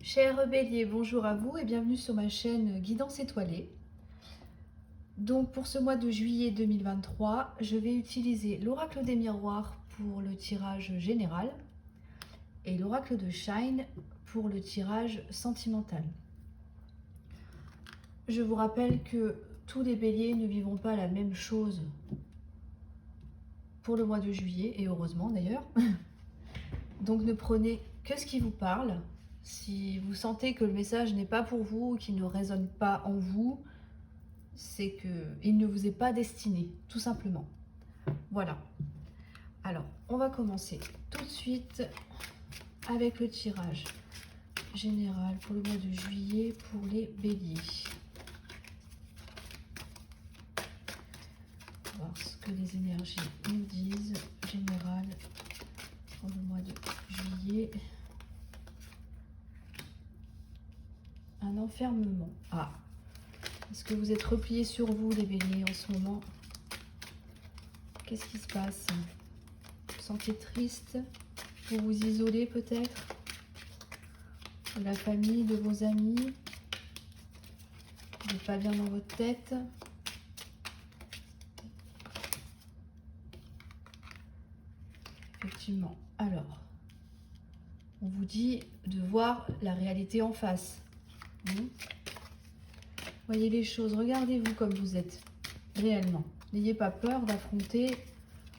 Chers béliers, bonjour à vous et bienvenue sur ma chaîne Guidance étoilée. Donc pour ce mois de juillet 2023, je vais utiliser l'oracle des miroirs pour le tirage général et l'oracle de Shine pour le tirage sentimental. Je vous rappelle que tous les béliers ne vivront pas la même chose pour le mois de juillet, et heureusement d'ailleurs. Donc ne prenez que ce qui vous parle. Si vous sentez que le message n'est pas pour vous, qu'il ne résonne pas en vous, c'est qu'il ne vous est pas destiné, tout simplement. Voilà. Alors, on va commencer tout de suite avec le tirage général pour le mois de juillet pour les béliers. On va voir ce que les énergies nous disent. Général pour le mois de juillet. Un enfermement. Ah, est-ce que vous êtes repliés sur vous, les béliers, en ce moment? Qu'est-ce qui se passe? Vous vous sentez triste? Vous vous isolez peut-être de la famille, de vos amis? Vous n'êtes pas bien dans votre tête? Effectivement. Alors, on vous dit de voir la réalité en face. Voyez les choses, regardez-vous comme vous êtes réellement. N'ayez pas peur d'affronter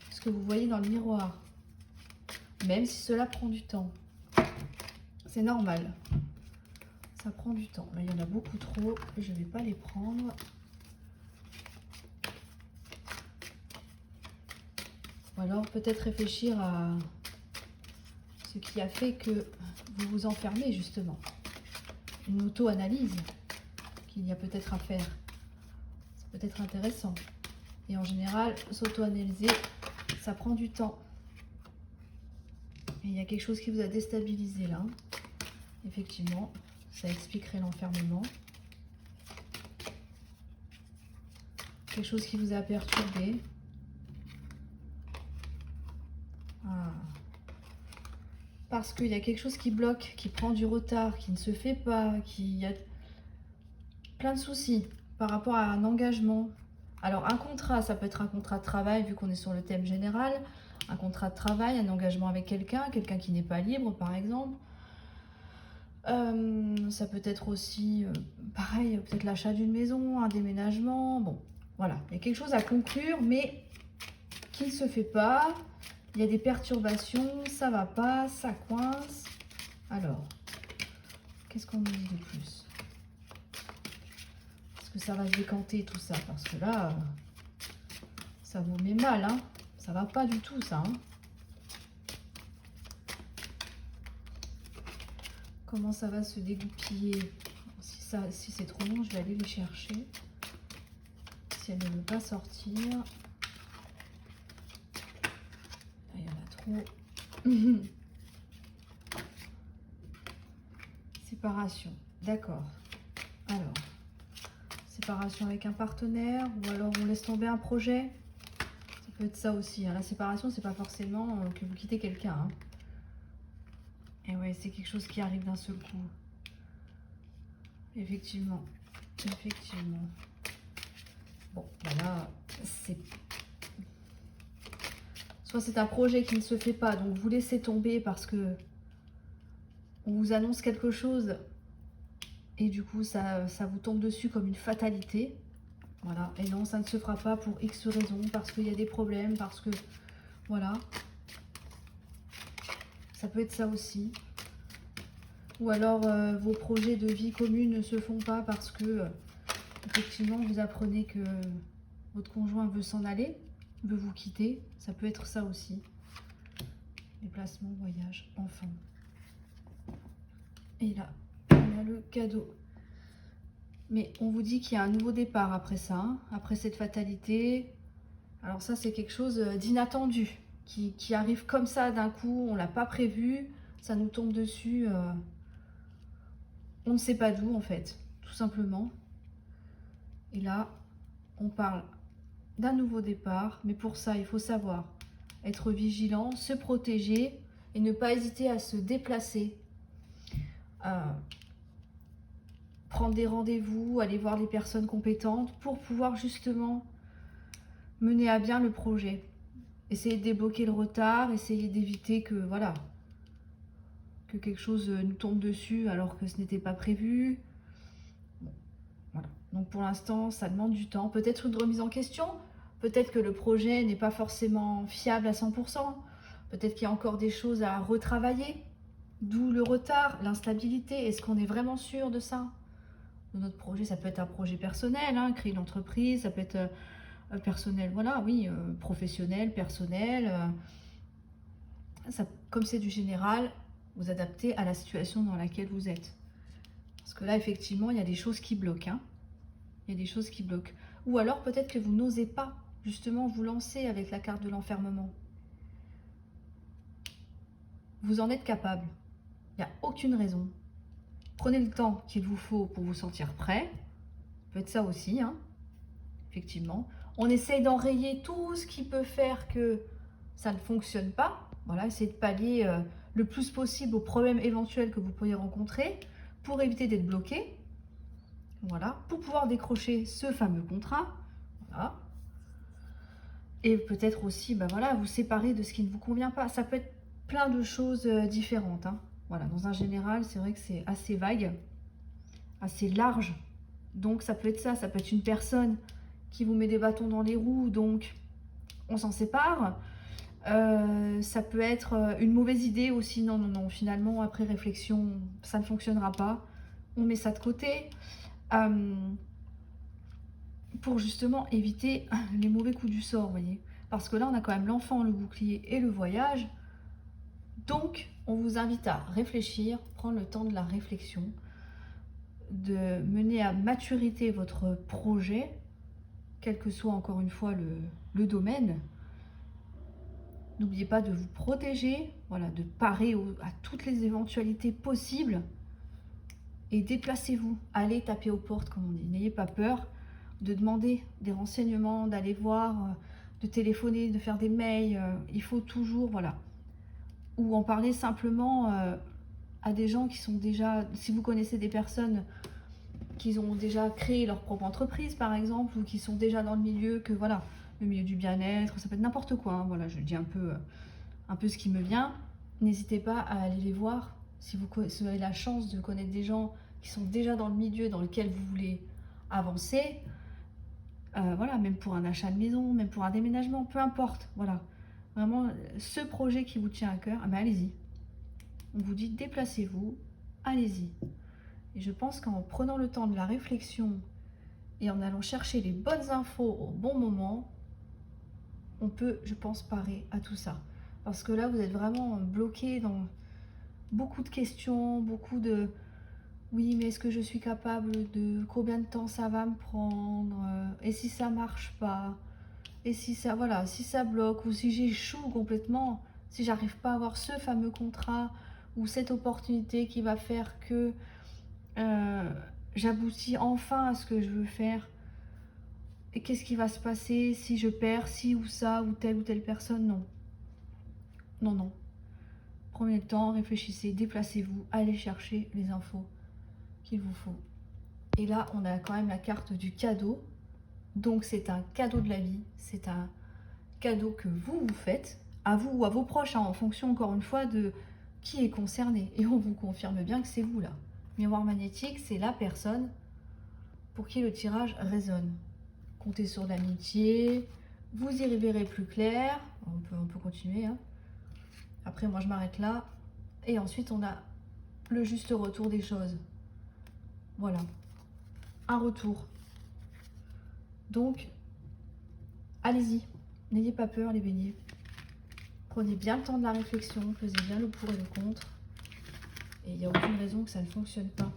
ce que vous voyez dans le miroir, même si cela prend du temps. C'est normal. Ça prend du temps. Là, il y en a beaucoup trop et je ne vais pas les prendre. Ou alors peut-être réfléchir à ce qui a fait que vous vous enfermez justement. Une auto-analyse qu'il y a peut-être à faire. C'est peut-être intéressant. Et en général, s'auto-analyser, ça prend du temps. Et il y a quelque chose qui vous a déstabilisé là. Effectivement, ça expliquerait l'enfermement. Quelque chose qui vous a perturbé. Ah. Parce qu'il y a quelque chose qui bloque, qui prend du retard, qui ne se fait pas, qui y a plein de soucis par rapport à un engagement. Alors un contrat, ça peut être un contrat de travail vu qu'on est sur le thème général, un contrat de travail, un engagement avec quelqu'un qui n'est pas libre par exemple. Ça peut être aussi, pareil, peut-être l'achat d'une maison, un déménagement, bon, voilà. Il y a quelque chose à conclure mais qui ne se fait pas. Il y a des perturbations, ça va pas, ça coince. Alors, qu'est-ce qu'on nous dit de plus? Est-ce que ça va se décanter tout ça? Parce que là, ça vous met mal, hein. Ça va pas du tout, ça. Hein. Comment ça va se dégoupiller? Si c'est trop long, je vais aller les chercher. Si elle ne veut pas sortir. Là, il y en a trop. Séparation. D'accord. Alors, séparation avec un partenaire ou alors on laisse tomber un projet. Ça peut être ça aussi. Hein. La séparation, c'est pas forcément que vous quittez quelqu'un. Hein. Et ouais, c'est quelque chose qui arrive d'un seul coup. Effectivement. Effectivement. Bon, voilà, c'est... Soit c'est un projet qui ne se fait pas, donc vous laissez tomber parce que on vous annonce quelque chose et du coup ça vous tombe dessus comme une fatalité. Voilà, et non, ça ne se fera pas pour X raisons, parce qu'il y a des problèmes, parce que... Voilà. Ça peut être ça aussi. Ou alors vos projets de vie commune ne se font pas parce que effectivement vous apprenez que votre conjoint veut s'en aller, veut vous quitter. Ça peut être ça aussi. Déplacement, voyage, enfant. Et là, on a le cadeau. Mais on vous dit qu'il y a un nouveau départ après ça, hein, après cette fatalité. Alors ça, c'est quelque chose d'inattendu qui arrive comme ça d'un coup. On ne l'a pas prévu, ça nous tombe dessus. On ne sait pas d'où en fait, tout simplement. Et là, on parle d'un nouveau départ. Mais pour ça, il faut savoir être vigilant, se protéger et ne pas hésiter à se déplacer. prendre des rendez-vous, aller voir les personnes compétentes pour pouvoir justement mener à bien le projet. Essayer de débloquer le retard, essayer d'éviter que, voilà, que quelque chose nous tombe dessus alors que ce n'était pas prévu. Bon, voilà. Donc pour l'instant, ça demande du temps. Peut-être une remise en question, peut-être que le projet n'est pas forcément fiable à 100%, peut-être qu'il y a encore des choses à retravailler, d'où le retard, l'instabilité. Est-ce qu'on est vraiment sûr de ça? Notre projet, ça peut être un projet personnel, hein, créer une entreprise, ça peut être personnel, voilà, oui, professionnel, personnel. Ça, comme c'est du général, vous adaptez à la situation dans laquelle vous êtes. Parce que là, effectivement, il y a des choses qui bloquent. Hein. Il y a des choses qui bloquent. Ou alors, peut-être que vous n'osez pas, justement, vous lancer avec la carte de l'enfermement. Vous en êtes capable. Il n'y a aucune raison. Prenez le temps qu'il vous faut pour vous sentir prêt. Ça peut être ça aussi, hein. Effectivement. On essaye d'enrayer tout ce qui peut faire que ça ne fonctionne pas. Voilà, essayez de pallier le plus possible aux problèmes éventuels que vous pourriez rencontrer pour éviter d'être bloqué. Voilà, pour pouvoir décrocher ce fameux contrat. Voilà. Et peut-être aussi, ben voilà, vous séparer de ce qui ne vous convient pas. Ça peut être plein de choses différentes. Hein. Voilà, dans un général, c'est vrai que c'est assez vague, assez large. Donc ça peut être ça peut être une personne qui vous met des bâtons dans les roues, donc on s'en sépare. Ça peut être une mauvaise idée aussi. Non, non, non, finalement, après réflexion, ça ne fonctionnera pas. On met ça de côté. Pour justement éviter les mauvais coups du sort, vous voyez. Parce que là, on a quand même l'enfant, le bouclier et le voyage. Donc, on vous invite à réfléchir, prendre le temps de la réflexion, de mener à maturité votre projet, quel que soit encore une fois le domaine. N'oubliez pas de vous protéger, voilà, de parer à toutes les éventualités possibles. Et déplacez-vous, allez taper aux portes, comme on dit. N'ayez pas peur de demander des renseignements, d'aller voir, de téléphoner, de faire des mails. Il faut toujours, voilà. Ou en parler simplement à des gens qui sont déjà... Si vous connaissez des personnes qui ont déjà créé leur propre entreprise, par exemple, ou qui sont déjà dans le milieu, que voilà, le milieu du bien-être, ça peut être n'importe quoi. Hein, voilà, je dis un peu ce qui me vient. N'hésitez pas à aller les voir. Si vous avez la chance de connaître des gens qui sont déjà dans le milieu dans lequel vous voulez avancer, voilà, même pour un achat de maison, même pour un déménagement, peu importe, voilà. Vraiment, ce projet qui vous tient à cœur, ben allez-y. On vous dit déplacez-vous, allez-y. Et je pense qu'en prenant le temps de la réflexion et en allant chercher les bonnes infos au bon moment, on peut, je pense, parer à tout ça. Parce que là, vous êtes vraiment bloqué dans beaucoup de questions, beaucoup de... Oui, mais est-ce que je suis capable de... Combien de temps ça va me prendre? Et si ça marche pas? Et si ça, voilà, si ça bloque ou si j'échoue complètement, si j'arrive pas à avoir ce fameux contrat ou cette opportunité qui va faire que j'aboutis enfin à ce que je veux faire, et qu'est-ce qui va se passer si je perds ci ou ça ou telle personne? Non. Non, non. Prenez le temps, réfléchissez, déplacez-vous, allez chercher les infos qu'il vous faut. Et là, on a quand même la carte du cadeau. Donc c'est un cadeau de la vie, c'est un cadeau que vous faites, à vous ou à vos proches, hein, en fonction encore une fois de qui est concerné. Et on vous confirme bien que c'est vous là. Miroir magnétique, c'est la personne pour qui le tirage résonne. Comptez sur l'amitié, vous y verrez plus clair. On peut continuer. Hein. Après, moi je m'arrête là. Et ensuite, on a le juste retour des choses. Voilà, un retour. Donc, allez-y, n'ayez pas peur les béliers. Prenez bien le temps de la réflexion, pesez bien le pour et le contre. Et il n'y a aucune raison que ça ne fonctionne pas.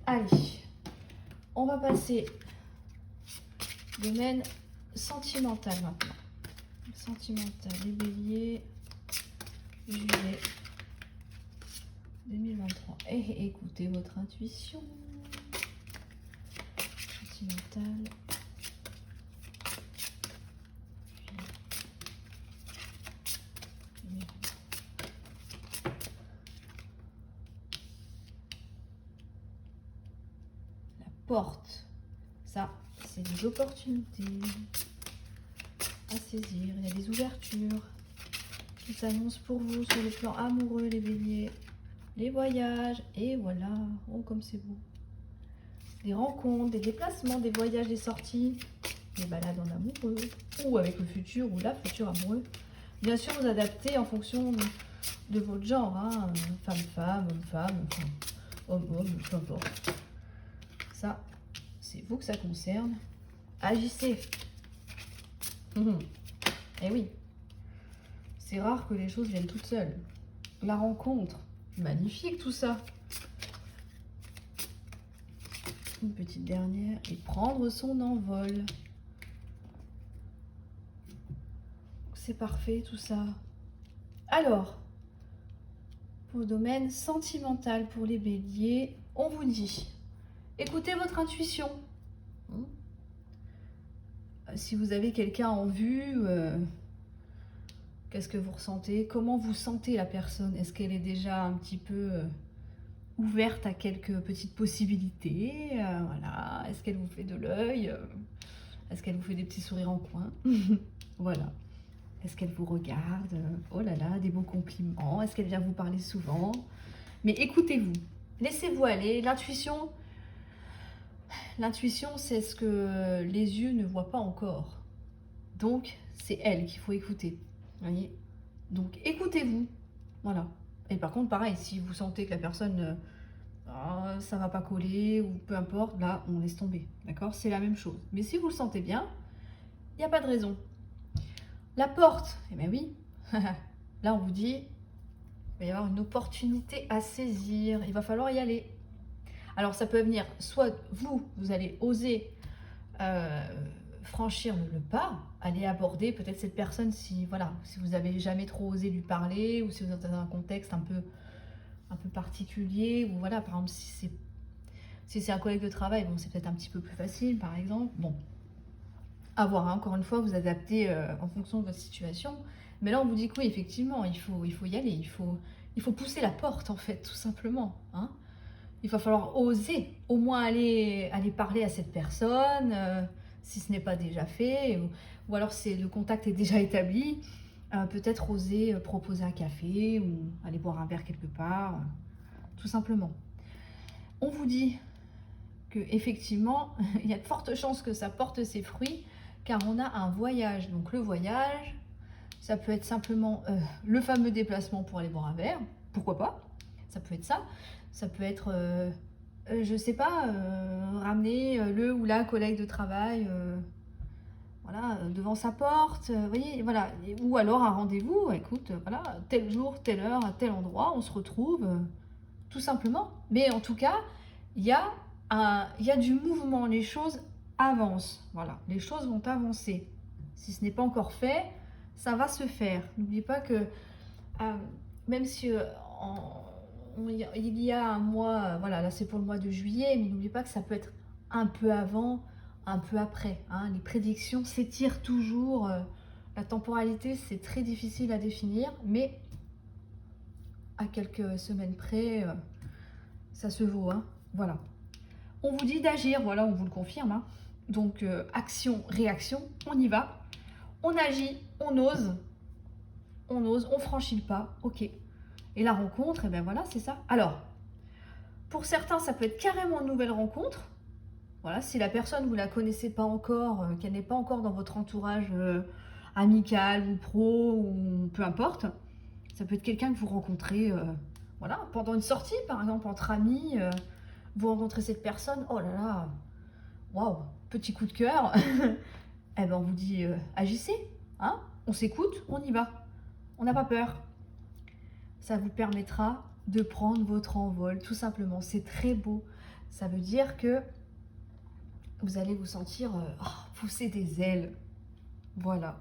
Allez, on va passer domaine sentimental maintenant. Sentimental, les béliers, juillet 2023. Et écoutez votre intuition. Sentimental. porte. Ça, c'est des opportunités à saisir. Il y a des ouvertures qui s'annoncent pour vous sur le plan amoureux, les béliers. Les voyages, et voilà. Oh, comme c'est beau. Des rencontres, des déplacements, des voyages, des sorties, des balades en amoureux, ou avec le futur ou la future amoureux. Bien sûr, vous adaptez en fonction de votre genre, hein. Femme-femme, homme-femme, enfin, homme-homme, peu importe. Ça, c'est vous que ça concerne. Agissez. Eh oui, c'est rare que les choses viennent toutes seules. La rencontre, magnifique tout ça. Une petite dernière, et prendre son envol. C'est parfait tout ça. Alors, pour le domaine sentimental pour les béliers, on vous dit, écoutez votre intuition. Si vous avez quelqu'un en vue, qu'est-ce que vous ressentez? Comment vous sentez la personne? Est-ce qu'elle est déjà un petit peu ouverte à quelques petites possibilités? Voilà. Est-ce qu'elle vous fait de l'œil? Est-ce qu'elle vous fait des petits sourires en coin? Voilà. Est-ce qu'elle vous regarde? Oh là là, des beaux compliments. Est-ce qu'elle vient vous parler souvent? Mais écoutez-vous. Laissez-vous aller. L'intuition, c'est ce que les yeux ne voient pas encore. Donc, c'est elle qu'il faut écouter. Vous voyez? Donc, écoutez-vous. Voilà. Et par contre, pareil, si vous sentez que la personne, ça va pas coller, ou peu importe, là, on laisse tomber. D'accord? C'est la même chose. Mais si vous le sentez bien, il n'y a pas de raison. La porte, eh bien oui. Là, on vous dit, il va y avoir une opportunité à saisir. Il va falloir y aller. Alors, ça peut venir, soit vous allez oser franchir le pas, aller aborder peut-être cette personne si vous n'avez jamais trop osé lui parler, ou si vous êtes dans un contexte un peu particulier, ou voilà, par exemple, si c'est un collègue de travail, bon, c'est peut-être un petit peu plus facile, par exemple. Bon, à voir, hein, encore une fois, vous adaptez en fonction de votre situation. Mais là, on vous dit que oui, effectivement, il faut y aller, il faut pousser la porte, en fait, tout simplement, hein. Il va falloir oser, au moins aller parler à cette personne, si ce n'est pas déjà fait, ou alors le contact est déjà établi, peut-être oser proposer un café, ou aller boire un verre quelque part, tout simplement. On vous dit que effectivement, il y a de fortes chances que ça porte ses fruits, car on a un voyage. Donc le voyage, ça peut être simplement le fameux déplacement pour aller boire un verre, pourquoi pas, ça peut être ça. Ça peut être, je sais pas, ramener le ou la collègue de travail voilà, devant sa porte, vous voyez, voilà. Ou alors un rendez-vous, écoute, voilà, tel jour, telle heure, à tel endroit, on se retrouve, tout simplement. Mais en tout cas, il y a du mouvement, les choses avancent, voilà, les choses vont avancer. Si ce n'est pas encore fait, ça va se faire. N'oubliez pas que, même si il y a un mois, voilà, là c'est pour le mois de juillet, mais n'oubliez pas que ça peut être un peu avant, un peu après, hein. Les prédictions s'étirent toujours, la temporalité c'est très difficile à définir, mais à quelques semaines près, ça se vaut, hein. Voilà. On vous dit d'agir, voilà, on vous le confirme, hein. Donc action, réaction, on y va, on agit, on franchit le pas, ok. Et la rencontre, et bien voilà, c'est ça. Alors, pour certains, ça peut être carrément une nouvelle rencontre. Voilà, si la personne, vous ne la connaissez pas encore, qu'elle n'est pas encore dans votre entourage amical ou pro, ou peu importe, ça peut être quelqu'un que vous rencontrez voilà, pendant une sortie, par exemple, entre amis, vous rencontrez cette personne, oh là là, waouh, petit coup de cœur, eh ben on vous dit agissez, hein, on s'écoute, on y va, on n'a pas peur. Ça vous permettra de prendre votre envol, tout simplement. C'est très beau. Ça veut dire que vous allez vous sentir pousser des ailes. Voilà,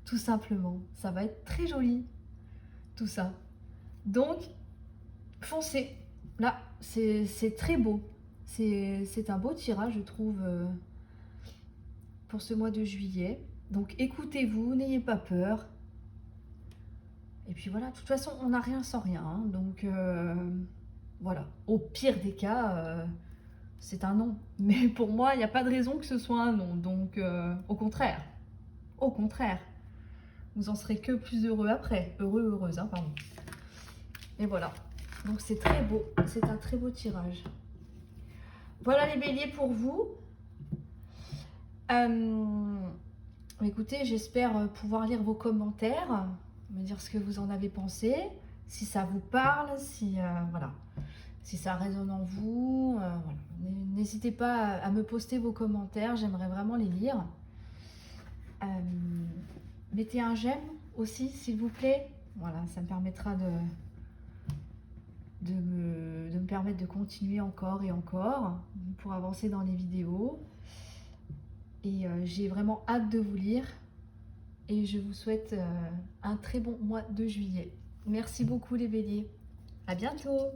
tout simplement. Ça va être très joli, tout ça. Donc, foncez. Là, c'est très beau. C'est un beau tirage, je trouve, pour ce mois de juillet. Donc, écoutez-vous, n'ayez pas peur. Et puis voilà, de toute façon, on n'a rien sans rien, hein. Donc voilà, au pire des cas, c'est un non. Mais pour moi, il n'y a pas de raison que ce soit un non. Donc, au contraire, vous en serez que plus heureux après. Heureux, heureuse, hein, pardon. Et voilà. Donc, c'est très beau. C'est un très beau tirage. Voilà les béliers pour vous. Écoutez, j'espère pouvoir lire vos commentaires, me dire ce que vous en avez pensé, si ça vous parle, si voilà, si ça résonne en vous. Voilà. N'hésitez pas à me poster vos commentaires, j'aimerais vraiment les lire. Mettez un j'aime aussi, s'il vous plaît. Voilà, ça me permettra de me permettre de continuer encore et encore pour avancer dans les vidéos. Et j'ai vraiment hâte de vous lire. Et je vous souhaite un très bon mois de juillet. Merci beaucoup les béliers. À bientôt.